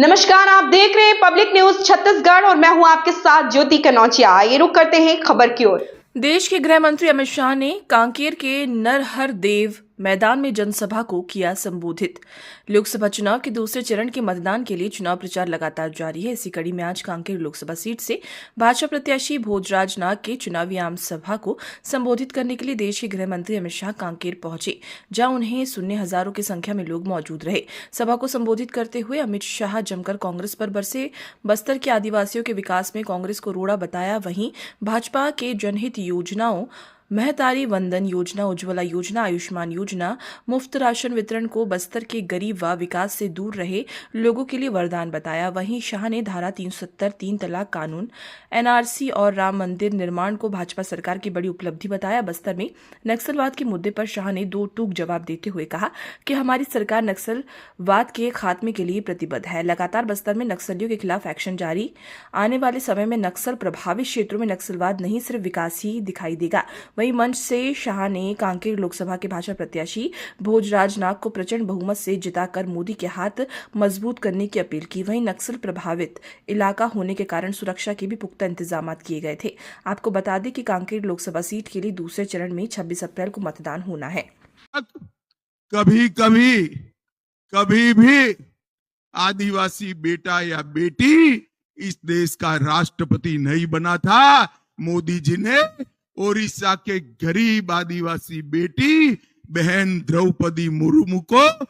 नमस्कार, आप देख रहे हैं पब्लिक न्यूज छत्तीसगढ़ और मैं हूं आपके साथ ज्योति कनौजिया। आइए रुक करते हैं खबर की ओर। देश के गृह मंत्री अमित शाह ने कांकेर के नरहरदेव मैदान में जनसभा को किया संबोधित। लोकसभा चुनाव के दूसरे चरण के मतदान के लिए चुनाव प्रचार लगातार जारी है। इसी कड़ी में आज कांकेर लोकसभा सीट से भाजपा प्रत्याशी भोजराज नाग के चुनावी आम सभा को संबोधित करने के लिए देश के गृह मंत्री अमित शाह कांकेर पहुंचे, जहां उन्हें सुनने हजारों की संख्या में लोग मौजूद रहे। सभा को संबोधित करते हुए अमित शाह जमकर कांग्रेस पर बरसे। बस्तर के आदिवासियों के विकास में कांग्रेस को रोड़ा बताया। वहीं भाजपा के जनहित योजनाओं महतारी वंदन योजना, उज्ज्वला योजना, आयुष्मान योजना, मुफ्त राशन वितरण को बस्तर के गरीब व विकास से दूर रहे लोगों के लिए वरदान बताया। वहीं शाह ने धारा 370, 3 तलाक कानून, एनआरसी और राम मंदिर निर्माण को भाजपा सरकार की बड़ी उपलब्धि बताया। बस्तर में नक्सलवाद के मुद्दे पर शाह ने दो टूक जवाब देते हुए कहा कि हमारी सरकार नक्सलवाद के खात्मे के लिए प्रतिबद्ध है। लगातार बस्तर में नक्सलियों के खिलाफ एक्शन जारी। आने वाले समय में नक्सल प्रभावित क्षेत्रों में नक्सलवाद नहीं सिर्फ विकास ही दिखाई देगा। वहीं मंच से शाह ने कांकेर लोकसभा के भाजपा प्रत्याशी भोजराज नाग को प्रचंड बहुमत से जिताकर मोदी के हाथ मजबूत करने की अपील की। वहीं नक्सल प्रभावित इलाका होने के कारण सुरक्षा के भी पुख्ता इंतजाम किए गए थे। आपको बता दें कि कांकेर लोकसभा सीट के लिए दूसरे चरण में 26 अप्रैल को मतदान होना है। कभी भी आदिवासी बेटा या बेटी इस देश का राष्ट्रपति नहीं बना था। मोदी जी ने ओडिशा के गरीब आदिवासी बेटी बहन द्रौपदी मुर्मू को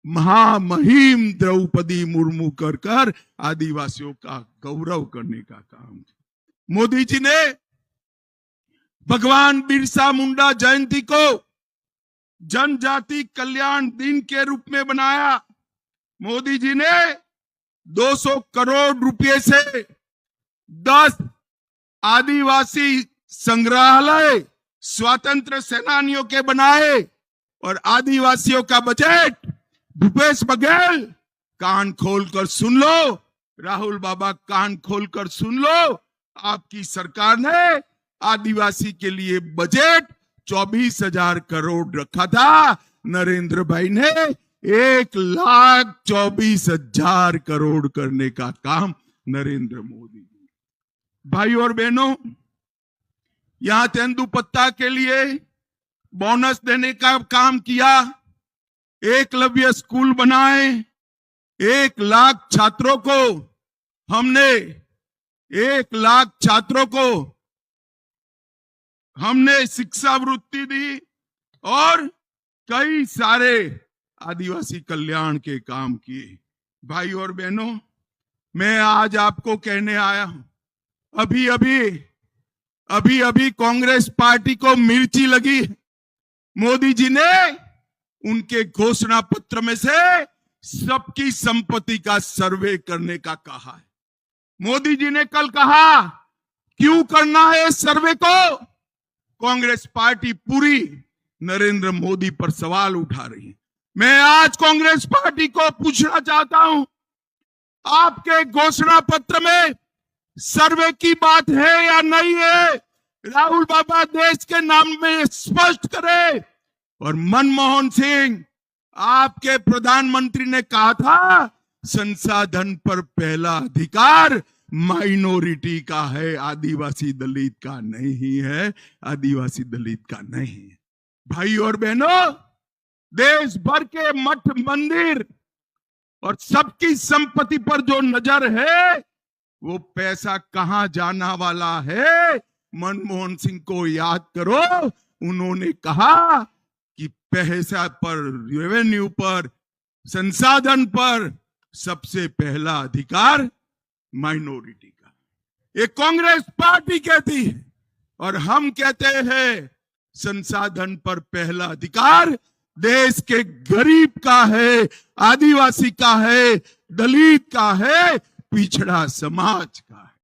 महामहिम द्रौपदी मुर्मू कर आदिवासियों का गौरव करने का काम किया। मोदी जी ने भगवान बिरसा मुंडा जयंती को जनजाति कल्याण दिन के रूप में बनाया। मोदी जी ने 200 करोड़ रुपए से 10 आदिवासी संग्रहालय स्वतंत्र सेनानियों के बनाए और आदिवासियों का बजट भूपेश बघेल कान खोलकर सुन लो, राहुल बाबा कान खोलकर सुन लो, आपकी सरकार ने आदिवासी के लिए बजट 24,000 करोड़ रखा था। नरेंद्र भाई ने 1,24,000 करोड़ करने का काम नरेंद्र मोदी। भाई और बहनों, यहां तेंदुपत्ता के लिए बोनस देने का काम किया। एकलव्य स्कूल बनाए। 1 लाख छात्रों को हमने शिक्षा वृत्ति दी और कई सारे आदिवासी कल्याण के काम किए। भाई और बहनों, मैं आज आपको कहने आया हूं, अभी कांग्रेस पार्टी को मिर्ची लगी। मोदी जी ने उनके घोषणा पत्र में से सबकी संपत्ति का सर्वे करने का कहा है। मोदी जी ने कल कहा क्यों करना है इस सर्वे को। कांग्रेस पार्टी पूरी नरेंद्र मोदी पर सवाल उठा रही है। मैं आज कांग्रेस पार्टी को पूछना चाहता हूं, आपके घोषणा पत्र में सर्वे की बात है या नहीं है। राहुल बाबा देश के नाम में स्पष्ट करे। और मनमोहन सिंह, आपके प्रधानमंत्री ने कहा था संसाधन पर पहला अधिकार माइनॉरिटी का है, आदिवासी दलित का नहीं है, आदिवासी दलित का नहीं है। भाई और बहनों, देश भर के मठ मंदिर और सबकी संपत्ति पर जो नजर है, वो पैसा कहां जाना वाला है। मनमोहन सिंह को याद करो, उन्होंने कहा कि पैसा पर, रेवेन्यू पर, संसाधन पर सबसे पहला अधिकार माइनॉरिटी का। ये कांग्रेस पार्टी कहती है और हम कहते हैं संसाधन पर पहला अधिकार देश के गरीब का है, आदिवासी का है, दलित का है, पिछड़ा समाज का है।